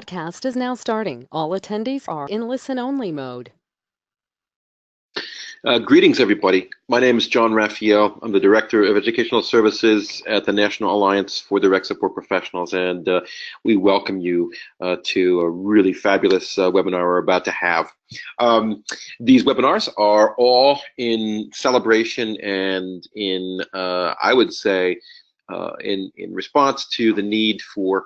broadcast is now starting. All attendees are in listen-only mode. Greetings, everybody. My name is John Raphael. I'm the Director of Educational Services at the National Alliance for Direct Support Professionals, and we welcome you to a really fabulous webinar we're about to have. These webinars are all in celebration and in, I would say, in response to the need for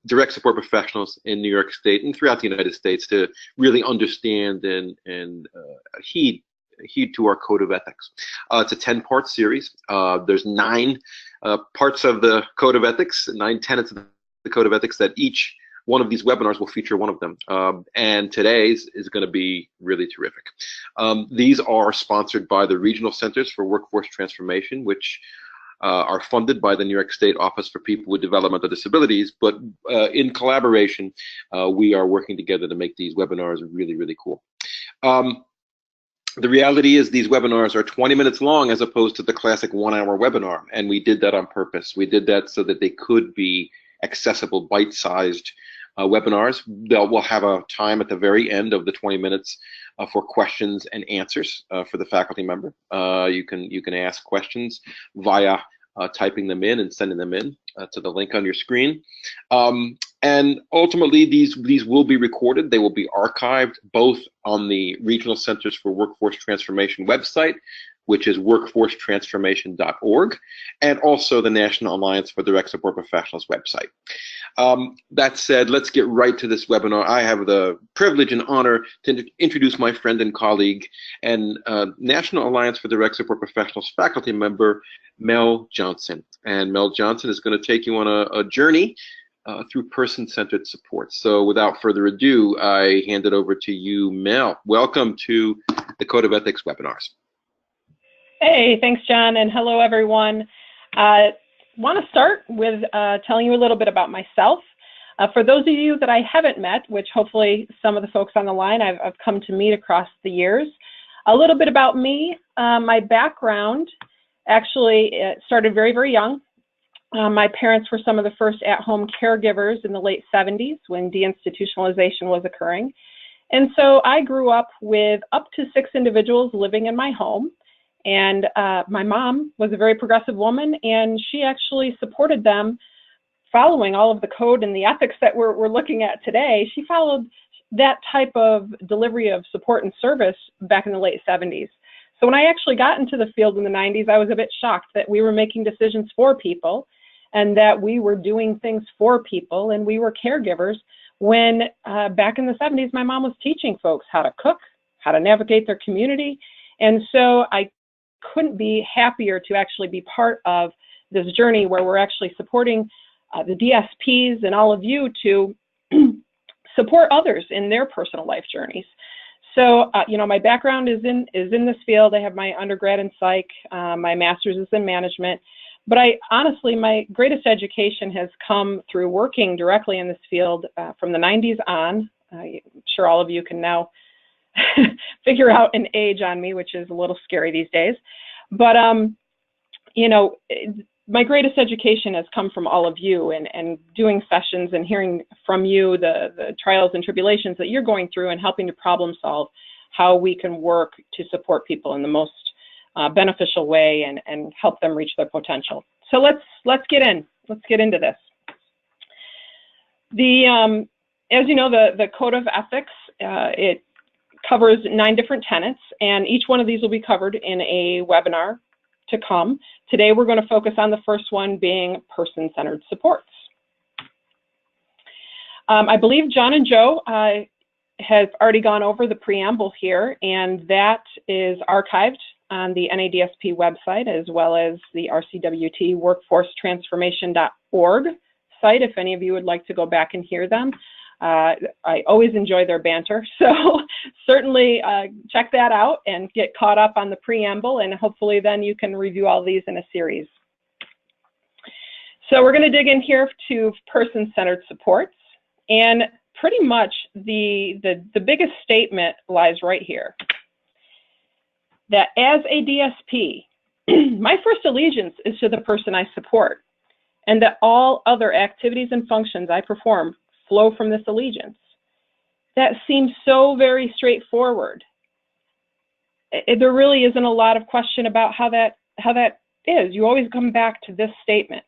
direct support professionals in New York State and throughout the United States to really understand and heed to our code of ethics. It's a 10-part series. There's 9 parts of the code of ethics, 9 tenets of the code of ethics that each one of these webinars will feature one of them. And today's is going to be really terrific. These are sponsored by the Regional Centers for Workforce Transformation, which are funded by the New York State Office for People with Developmental Disabilities, but in collaboration, we are working together to make these webinars really, really cool. The reality is these webinars are 20 minutes long as opposed to the classic 1-hour webinar, and we did that on purpose. We did that so that they could be accessible, bite-sized webinars. We'll have a time at the very end of the 20 minutes for questions and answers for the faculty member. You can ask questions via typing them in and sending them in to the link on your screen. And ultimately, these will be recorded. They will be archived both on the Regional Centers for Workforce Transformation website, which is workforcetransformation.org, and also the National Alliance for Direct Support Professionals website. That said, let's get right to this webinar. I have the privilege and honor to introduce my friend and colleague and National Alliance for Direct Support Professionals faculty member, Mel Johnson. And Mel Johnson is going to take you on a journey through person-centered support. So without further ado, I hand it over to you, Mel. Welcome to the Code of Ethics webinars. Hey, thanks, John, and hello, everyone. I want to start with telling you a little bit about myself. For those of you that I haven't met, which hopefully some of the folks on the line I've come to meet across the years, a little bit about me. My background actually started very, very young. My parents were some of the first at-home caregivers in the late 70s when deinstitutionalization was occurring. And so I grew up with up to 6 individuals living in my home. And my mom was a very progressive woman, and she actually supported them following all of the code and the ethics that we're looking at today. She followed that type of delivery of support and service back in the late 70s. So when I actually got into the field in the 90s, I was a bit shocked that we were making decisions for people and that we were doing things for people and we were caregivers when back in the 70s, my mom was teaching folks how to cook, how to navigate their community. And so I couldn't be happier to actually be part of this journey where we're actually supporting the DSPs and all of you to support others in their personal life journeys. So, you know, my background is in this field. I have my undergrad in psych, my master's is in management, but honestly, my greatest education has come through working directly in this field from the 90s on. I'm sure all of you can now figure out an age on me, which is a little scary these days. But, you know, my greatest education has come from all of you and doing sessions and hearing from you the trials and tribulations that you're going through and helping to problem solve how we can work to support people in the most beneficial way and help them reach their potential. So let's get into this. As you know, the Code of Ethics, it covers 9 different tenets, and each one of these will be covered in a webinar to come. Today we're going to focus on the first one being person-centered supports. I believe John and Joe have already gone over the preamble here, and that is archived on the NADSP website as well as the RCWT workforcetransformation.org site if any of you would like to go back and hear them. I always enjoy their banter, so certainly check that out and get caught up on the preamble, and hopefully then you can review all these in a series. So we're going to dig in here to person-centered supports, and pretty much the biggest statement lies right here, that as a DSP, my first allegiance is to the person I support, and that all other activities and functions I perform flow from this allegiance. That seems so very straightforward. There really isn't a lot of question about how that is. You always come back to this statement.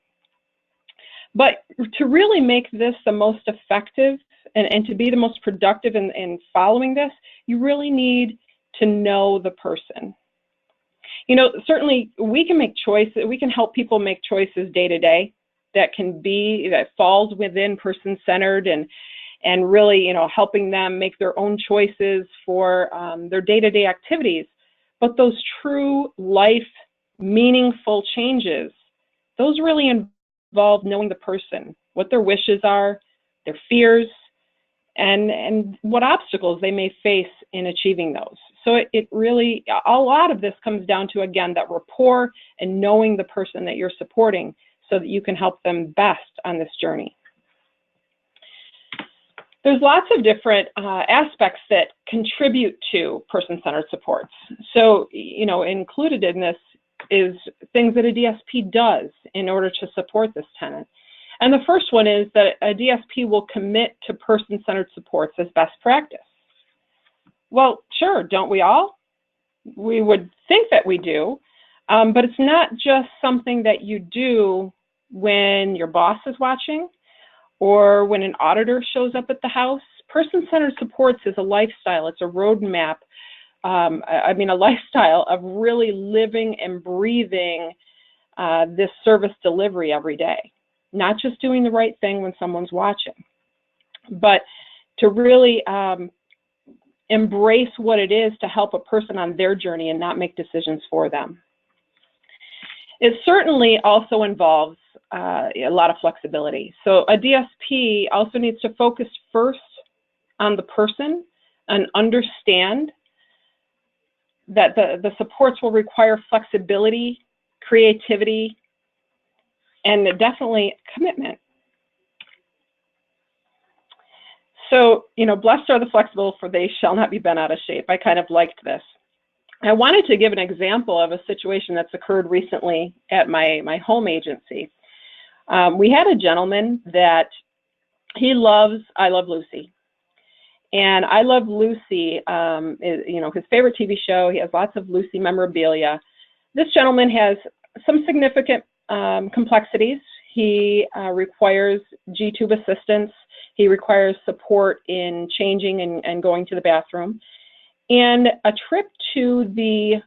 But to really make this the most effective and to be the most productive in following this, you really need to know the person. You know, certainly we can make choices, we can help people make choices day to day that falls within person-centered and really, you know, helping them make their own choices for their day-to-day activities. But those true life meaningful changes, those really involve knowing the person, what their wishes are, their fears, and what obstacles they may face in achieving those. So it really, a lot of this comes down to, again, that rapport and knowing the person that you're supporting so that you can help them best on this journey. There's lots of different aspects that contribute to person-centered supports. So, you know, included in this is things that a DSP does in order to support this tenet. And the first one is that a DSP will commit to person-centered supports as best practice. Well, sure, don't we all? We would think that we do, but it's not just something that you do when your boss is watching or when an auditor shows up at the house. Person-centered supports is a lifestyle. It's a roadmap. A lifestyle of really living and breathing this service delivery every day. Not just doing the right thing when someone's watching, but to really embrace what it is to help a person on their journey and not make decisions for them. It certainly also involves a lot of flexibility. So a DSP also needs to focus first on the person and understand that the supports will require flexibility, creativity, and definitely commitment. So, you know, blessed are the flexible, for they shall not be bent out of shape. I kind of liked this. I wanted to give an example of a situation that's occurred recently at my home agency. We had a gentleman that he loves I Love Lucy. And I Love Lucy is, you know, his favorite TV show. He has lots of Lucy memorabilia. This gentleman has some significant complexities. He requires G-tube assistance. He requires support in changing and going to the bathroom. And a trip to the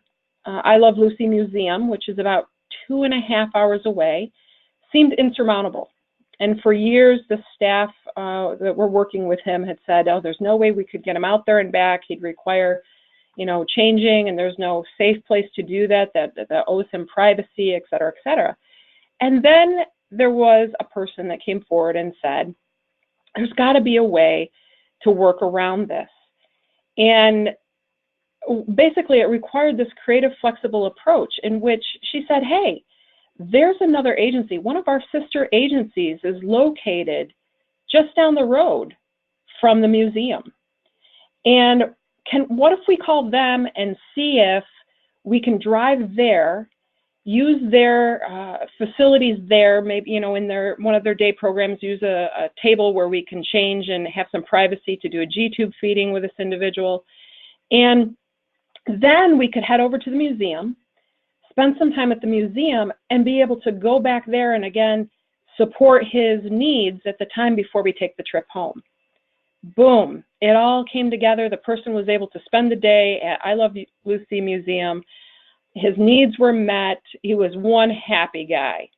I Love Lucy Museum, which is about 2.5 hours away, seemed insurmountable. And for years, the staff that were working with him had said, oh, there's no way we could get him out there and back. He'd require, you know, changing, and there's no safe place to do that owes him privacy, et cetera, et cetera. And then there was a person that came forward and said, there's got to be a way to work around this. And basically, it required this creative, flexible approach in which she said, hey, there's another agency. One of our sister agencies is located just down the road from the museum. And what if we call them and see if we can drive there, use their facilities there, maybe, you know, in one of their day programs, use a table where we can change and have some privacy to do a G-tube feeding with this individual. And then we could head over to the museum, spend some time at the museum, and be able to go back there and again support his needs at the time before we take the trip home. Boom, it all came together. The person was able to spend the day at I Love Lucy Museum. His needs were met. He was one happy guy.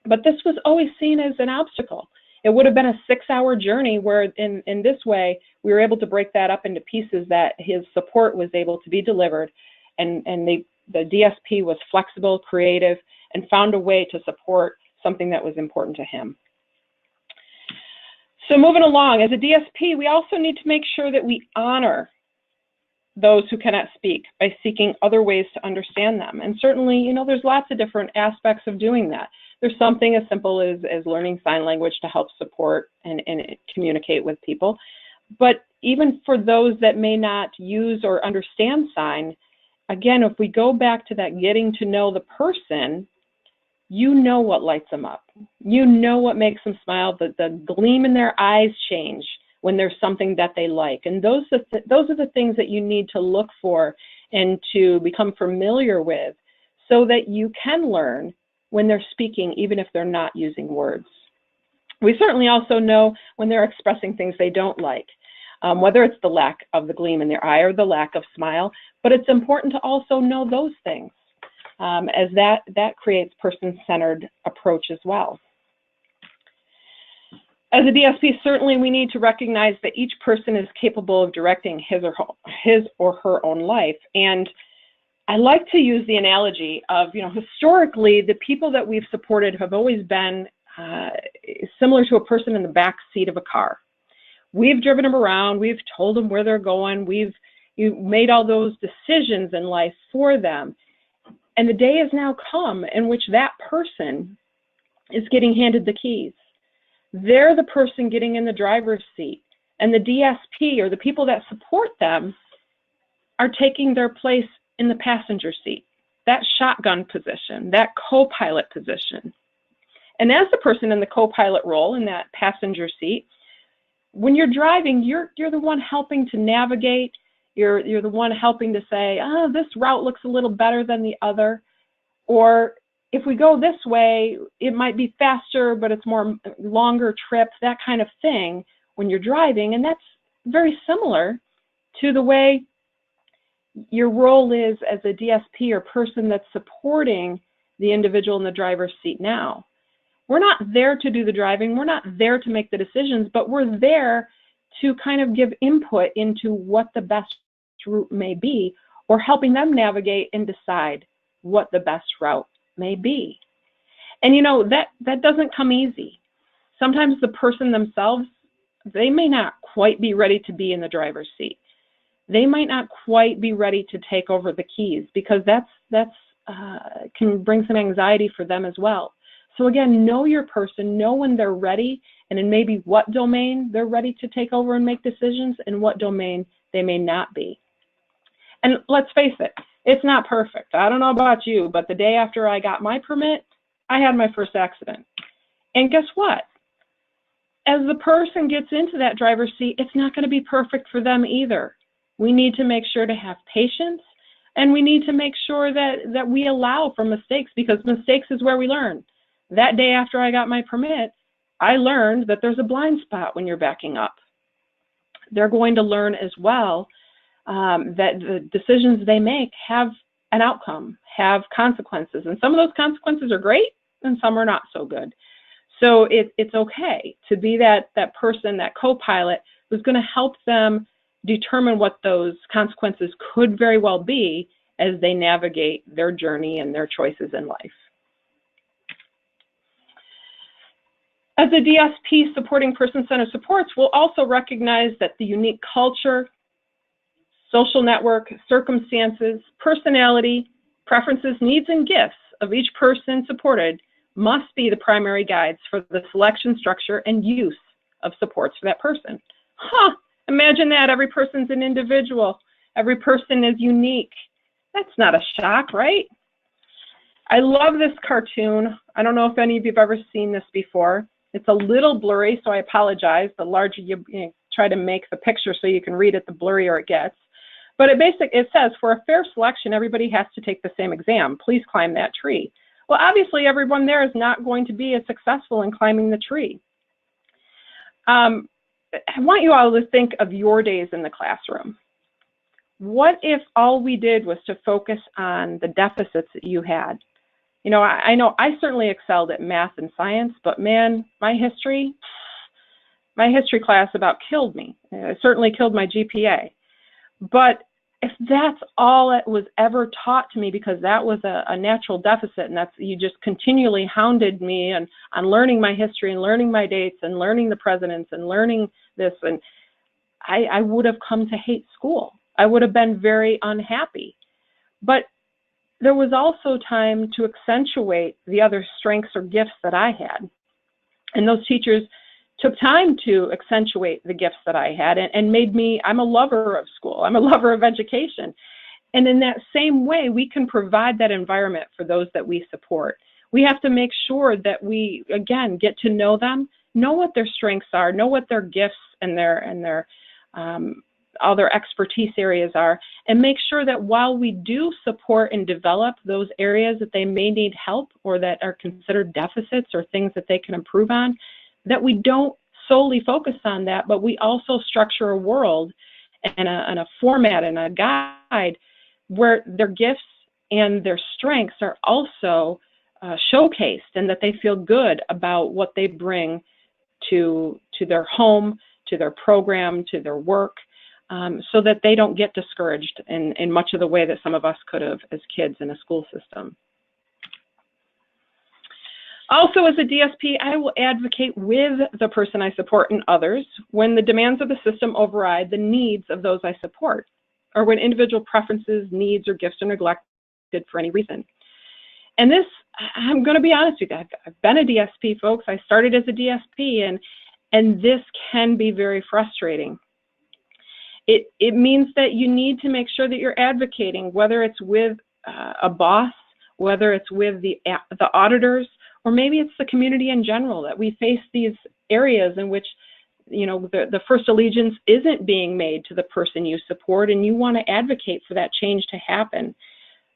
But this was always seen as an obstacle. It would have been a 6-hour journey where in this way, we were able to break that up into pieces that his support was able to be delivered. And the DSP was flexible, creative, and found a way to support something that was important to him. So moving along, as a DSP, we also need to make sure that we honor those who cannot speak by seeking other ways to understand them. And certainly, you know, there's lots of different aspects of doing that. There's something as simple as learning sign language to help support and communicate with people. But even for those that may not use or understand sign, again, if we go back to that getting to know the person, you know what lights them up. You know what makes them smile. The gleam in their eyes change when there's something that they like. And those are the things that you need to look for and to become familiar with so that you can learn when they're speaking, even if they're not using words. We certainly also know when they're expressing things they don't like, whether it's the lack of the gleam in their eye or the lack of smile, but it's important to also know those things, as that creates person-centered approach as well. As a DSP, certainly we need to recognize that each person is capable of directing his or her own life. And I like to use the analogy of, historically, the people that we've supported have always been similar to a person in the back seat of a car. We've driven them around, we've told them where they're going, we've made all those decisions in life for them. And the day has now come in which that person is getting handed the keys. They're the person getting in the driver's seat, and the DSP, or the people that support them, are taking their place in the passenger seat, that shotgun position, that co-pilot position. And as the person in the co-pilot role in that passenger seat, when you're driving, you're the one helping to navigate. You're the one helping to say, this route looks a little better than the other, or if we go this way, it might be faster, but it's more longer trip, that kind of thing when you're driving. And that's very similar to the way your role is as a DSP or person that's supporting the individual in the driver's seat now. We're not there to do the driving. We're not there to make the decisions, but we're there to kind of give input into what the best route may be, or helping them navigate and decide what the best route may be. And that doesn't come easy. Sometimes the person themselves, they may not quite be ready to be in the driver's seat. They might not quite be ready to take over the keys, because that's can bring some anxiety for them as well. So again, know your person, know when they're ready, and in maybe what domain they're ready to take over and make decisions, and what domain they may not be. And let's face it, it's not perfect. I don't know about you, but the day after I got my permit, I had my first accident. And guess what? As the person gets into that driver's seat, it's not going to be perfect for them either. We need to make sure to have patience, and we need to make sure that we allow for mistakes, because mistakes is where we learn. That day after I got my permit, I learned that there's a blind spot when you're backing up. They're going to learn as well that the decisions they make have an outcome, have consequences. And some of those consequences are great, and some are not so good. So it's okay to be that person, that co-pilot, who's going to help them determine what those consequences could very well be as they navigate their journey and their choices in life. As a DSP supporting person-centered supports, we'll also recognize that the unique culture, social network, circumstances, personality, preferences, needs, and gifts of each person supported must be the primary guides for the selection, structure, and use of supports for that person. Imagine that. Every person's an individual. Every person is unique. That's not a shock, right? I love this cartoon. I don't know if any of you have ever seen this before. It's a little blurry, so I apologize. The larger you try to make the picture so you can read it, the blurrier it gets. But it says, for a fair selection, everybody has to take the same exam. Please climb that tree. Well, obviously, everyone there is not going to be as successful in climbing the tree. I want you all to think of your days in the classroom. What if all we did was to focus on the deficits that you had? I know I certainly excelled at math and science, but man, my history class about killed me. It certainly killed my GPA. But if that's all that was ever taught to me, because that was a natural deficit, and you just continually hounded me on learning my history and learning my dates and learning the presidents and learning this, and I would have come to hate school. I would have been very unhappy. But there was also time to accentuate the other strengths or gifts that I had. And those teachers took time to accentuate the gifts that I had and made me, I'm a lover of school. I'm a lover of education. And in that same way, we can provide that environment for those that we support. We have to make sure that we, again, get to know them, know what their strengths are, know what their gifts and their all their expertise areas are, and make sure that while we do support and develop those areas that they may need help or that are considered deficits or things that they can improve on, that we don't solely focus on that, but we also structure a world and a format and a guide where their gifts and their strengths are also showcased, and that they feel good about what they bring to their home, to their program, to their work, so that they don't get discouraged in much of the way that some of us could have as kids in a school system. Also, as a DSP, I will advocate with the person I support and others when the demands of the system override the needs of those I support, or when individual preferences, needs, or gifts are neglected for any reason. And this, I'm going to be honest with you, I've been a DSP, folks. I started as a DSP, and this can be very frustrating. It means that you need to make sure that you're advocating, whether it's with a boss, whether it's with the auditors, or maybe it's the community in general, that we face these areas in which, you know, the first allegiance isn't being made to the person you support, and you want to advocate for that change to happen.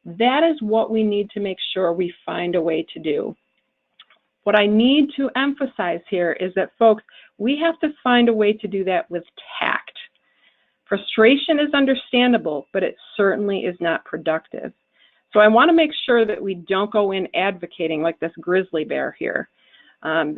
That is what we need to make sure we find a way to do. What I need to emphasize here is that, folks, we have to find a way to do that with tact. Frustration is understandable, but it certainly is not productive. So I want to make sure that we don't go in advocating like this grizzly bear here. I've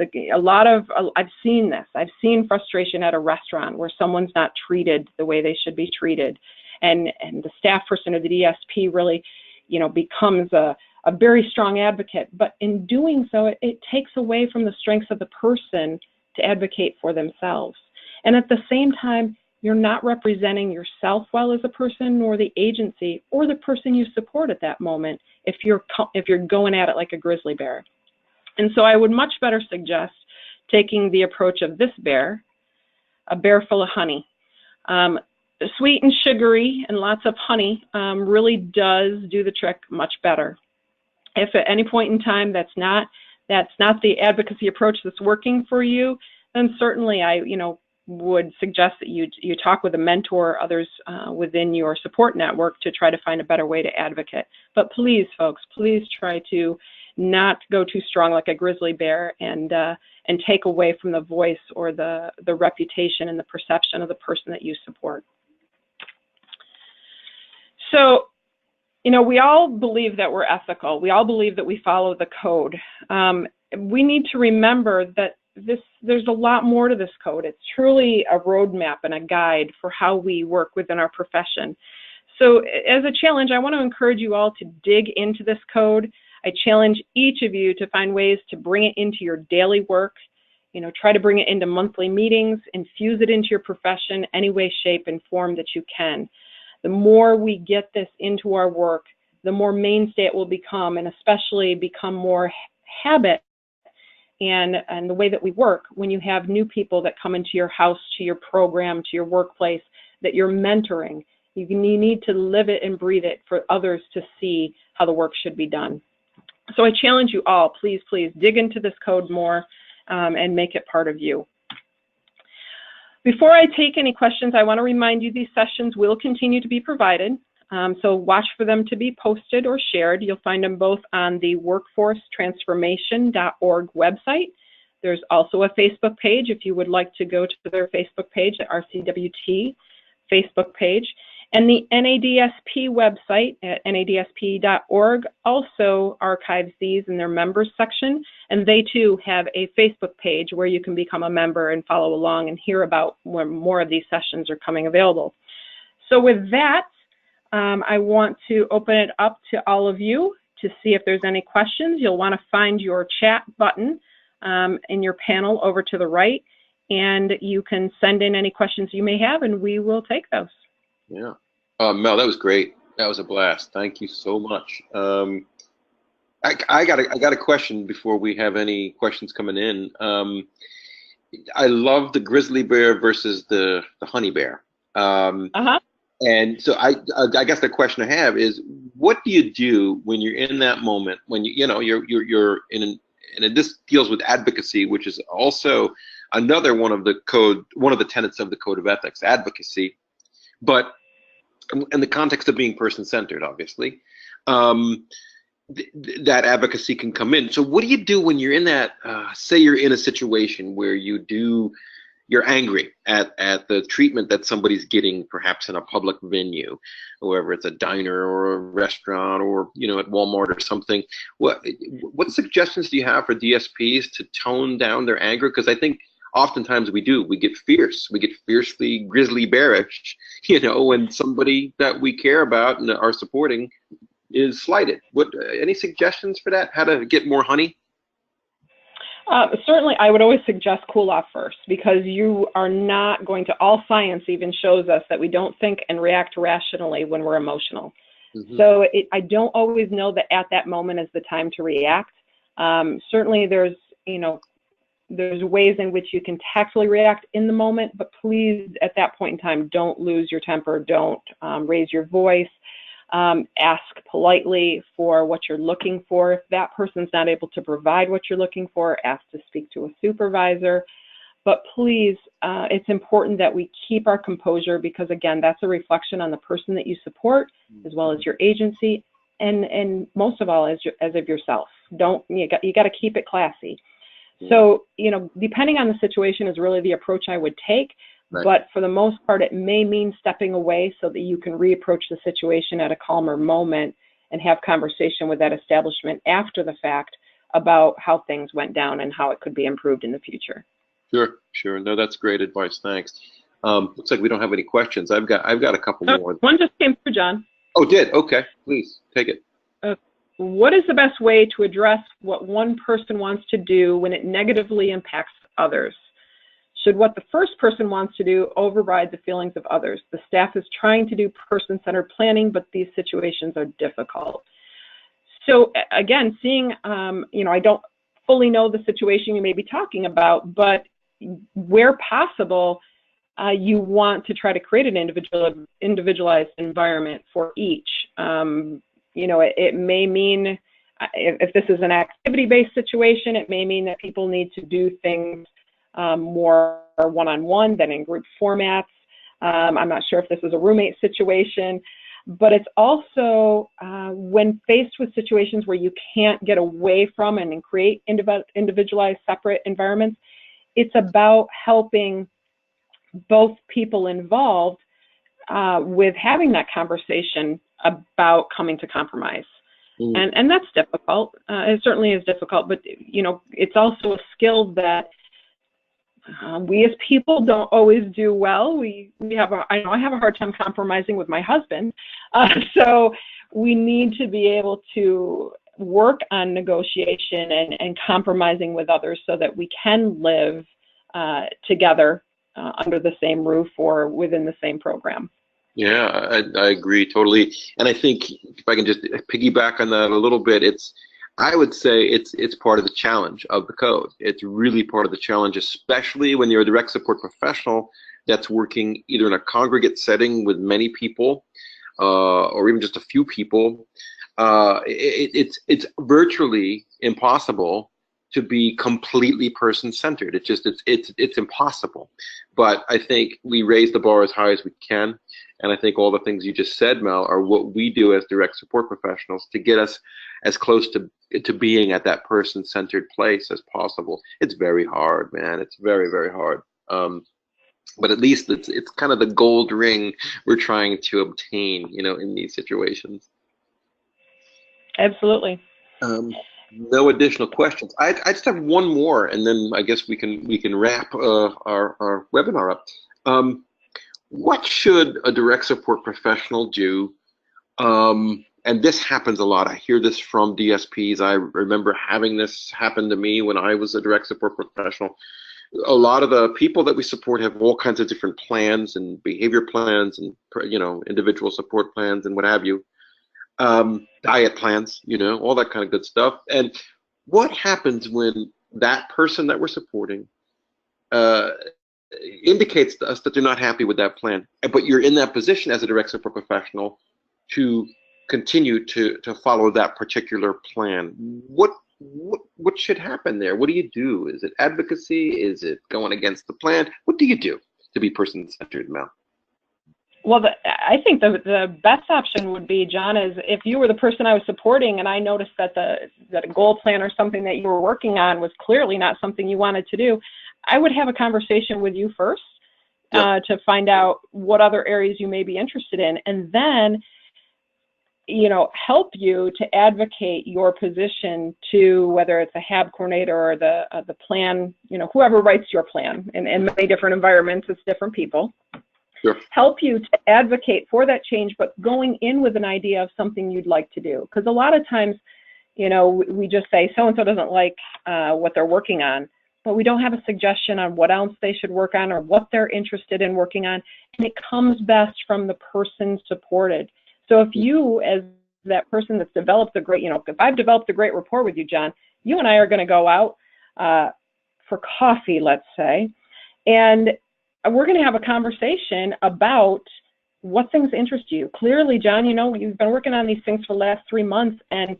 seen this. I've seen frustration at a restaurant where someone's not treated the way they should be treated, and the staff person or the DSP really, you know, becomes a very strong advocate. But in doing so, it takes away from the strengths of the person to advocate for themselves. And at the same time, you're not representing yourself well as a person, nor the agency or the person you support at that moment if you're going at it like a grizzly bear. And so I would much better suggest taking the approach of this bear, a bear full of honey. Sweet and sugary and lots of honey really does do the trick much better. If at any point in time that's not the advocacy approach that's working for you, then certainly I would suggest that you talk with a mentor or others within your support network to try to find a better way to advocate. But please, folks, please try to not go too strong like a grizzly bear and take away from the voice or the reputation and the perception of the person that you support. So, you know, we all believe that we're ethical. We all believe that we follow the code. We need to remember that there's a lot more to this code. It's truly a roadmap and a guide for how we work within our profession. So as a challenge, I want to encourage you all to dig into this code. I challenge each of you to find ways to bring it into your daily work. You know, try to bring it into monthly meetings, infuse it into your profession any way, shape, and form that you can. The more we get this into our work, the more mainstay it will become, and especially become more habit and the way that we work when you have new people that come into your house, to your program, to your workplace, that you're mentoring. You need to live it and breathe it for others to see how the work should be done. So I challenge you all, please, please dig into this code more and make it part of you. Before I take any questions, I want to remind you these sessions will continue to be provided. So watch for them to be posted or shared. You'll find them both on the workforcetransformation.org website. There's also a Facebook page if you would like to go to their Facebook page, the RCWT Facebook page. And the NADSP website at nadsp.org also archives these in their members section. And they too have a Facebook page where you can become a member and follow along and hear about when more of these sessions are coming available. So with that, I want to open it up to all of you to see if there's any questions. You'll want to find your chat button in your panel over to the right, and you can send in any questions you may have, and we will take those. Yeah. Mel, that was great. That was a blast. Thank you so much. I got a question before we have any questions coming in. I love the grizzly bear versus the honey bear. And so I guess the question I have is, what do you do when you're in that moment, when you're in this deals with advocacy, which is also another one of the tenets of the code of ethics, advocacy, but in the context of being person-centered, obviously, that advocacy can come in. So what do you do when you're in that, say you're in a situation where you're angry at the treatment that somebody's getting, perhaps in a public venue, whether it's a diner or a restaurant or at Walmart or something. What suggestions do you have for DSPs to tone down their anger? Because I think oftentimes we get fierce, we get fiercely grizzly bearish, when somebody that we care about and are supporting is slighted. Any suggestions for that? How to get more honey? Certainly, I would always suggest cool off first, because you are not going to, all science even shows us that we don't think and react rationally when we're emotional. Mm-hmm. So I don't always know that at that moment is the time to react. Certainly there's ways in which you can tactfully react in the moment, but please, at that point in time, don't lose your temper, don't raise your voice. Ask politely for what you're looking for. If that person's not able to provide what you're looking for, ask to speak to a supervisor. But please, it's important that we keep our composure, because again, that's a reflection on the person that you support, as well as your agency, and most of all, as of yourself. You got to keep it classy. So, depending on the situation is really the approach I would take. Right. But for the most part, it may mean stepping away so that you can reapproach the situation at a calmer moment and have conversation with that establishment after the fact about how things went down and how it could be improved in the future. Sure. No, that's great advice. Thanks. Looks like we don't have any questions. I've got a couple more. One just came through, John. Oh, did? Okay. Please take it. What is the best way to address what one person wants to do when it negatively impacts others? Should what the first person wants to do override the feelings of others? The staff is trying to do person-centered planning, but these situations are difficult. So again, I don't fully know the situation you may be talking about, but where possible, you want to try to create an individualized environment for each. It may mean, if this is an activity-based situation, it may mean that people need to do things more one-on-one than in group formats. I'm not sure if this is a roommate situation, but it's also when faced with situations where you can't get away from and create individualized separate environments, it's about helping both people involved with having that conversation about coming to compromise. And that's difficult. It certainly is difficult, but it's also a skill that we as people don't always do well. I have a hard time compromising with my husband. So we need to be able to work on negotiation and compromising with others so that we can live together under the same roof or within the same program. Yeah, I agree totally. And I think if I can just piggyback on that a little bit, I would say it's part of the challenge of the code. It's really part of the challenge, especially when you're a direct support professional that's working either in a congregate setting with many people or even just a few people. It's virtually impossible to be completely person-centered. It's impossible. But I think we raise the bar as high as we can. And I think all the things you just said, Mel, are what we do as direct support professionals to get us as close to being at that person-centered place as possible. It's very hard, man. It's very, very hard. But at least it's kind of the gold ring we're trying to obtain, in these situations. Absolutely. No additional questions. I just have one more, and then I guess we can wrap our webinar up. What should a direct support professional do? And this happens a lot. I hear this from DSPs. I remember having this happen to me when I was a direct support professional. A lot of the people that we support have all kinds of different plans and behavior plans and individual support plans and what have you. Diet plans, all that kind of good stuff. And what happens when that person that we're supporting indicates to us that they're not happy with that plan. But you're in that position as a direct support professional to continue to follow that particular plan. What should happen there? What do you do? Is it advocacy? Is it going against the plan? What do you do to be person-centered, Mel? Well, I think the best option would be, John, is if you were the person I was supporting and I noticed that that a goal plan or something that you were working on was clearly not something you wanted to do, I would have a conversation with you first to find out what other areas you may be interested in, and then, you know, help you to advocate your position to whether it's a HAB coordinator or the plan, you know, whoever writes your plan. In many different environments, it's different people. Sure. Help you to advocate for that change, but going in with an idea of something you'd like to do. Because a lot of times, you know, we just say so-and-so doesn't like what they're working on, but we don't have a suggestion on what else they should work on or what they're interested in working on. And it comes best from the person supported. So if you, as that person that's developed a great, you know, if I've developed a great rapport with you, John, you and I are going to go out for coffee, let's say, and we're going to have a conversation about what things interest you. Clearly, John, you know, you've been working on these things for the last 3 months, and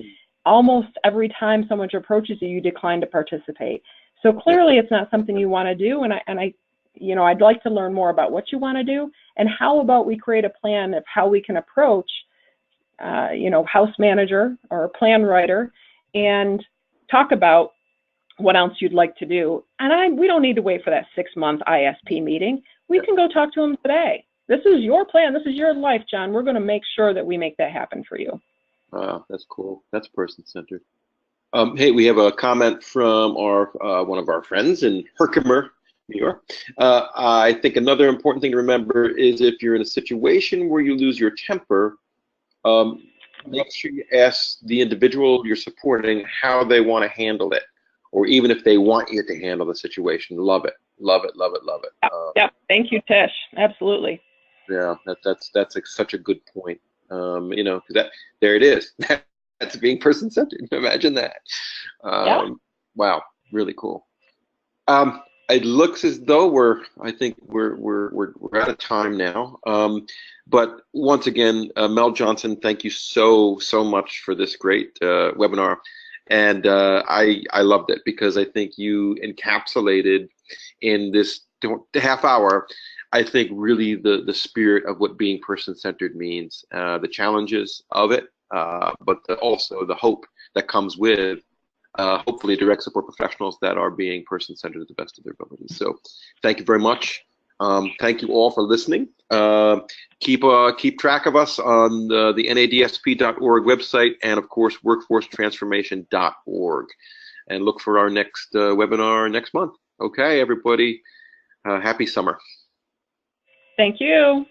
almost every time someone approaches you, you decline to participate. So clearly, it's not something you want to do, and I, you know, I'd like to learn more about what you want to do, and how about we create a plan of how we can approach, you know, house manager or plan writer, and talk about what else you'd like to do. And we don't need to wait for that 6-month ISP meeting. We can go talk to them today. This is your plan. This is your life, John. We're going to make sure that we make that happen for you. Wow, that's cool. That's person-centered. Hey, we have a comment from our one of our friends in Herkimer, New York. I think another important thing to remember is if you're in a situation where you lose your temper, make sure you ask the individual you're supporting how they want to handle it, or even if they want you to handle the situation. Love it, love it, love it, love it. Yeah, thank you, Tish. Absolutely. Yeah, that's such a good point. You know, that there it is. That's being person-centered. Imagine that. Wow, really cool. It looks as though I think we're out of time now. But once again, Mel Johnson, thank you so much for this great webinar. And I loved it because I think you encapsulated in this half hour, I think really the spirit of what being person-centered means, the challenges of it, but also the hope that comes with hopefully direct support professionals that are being person-centered to the best of their abilities. So thank you very much. Thank you all for listening. Keep track of us on the nadsp.org website, and of course workforcetransformation.org, and look for our next webinar next month. Okay, everybody, happy summer. Thank you.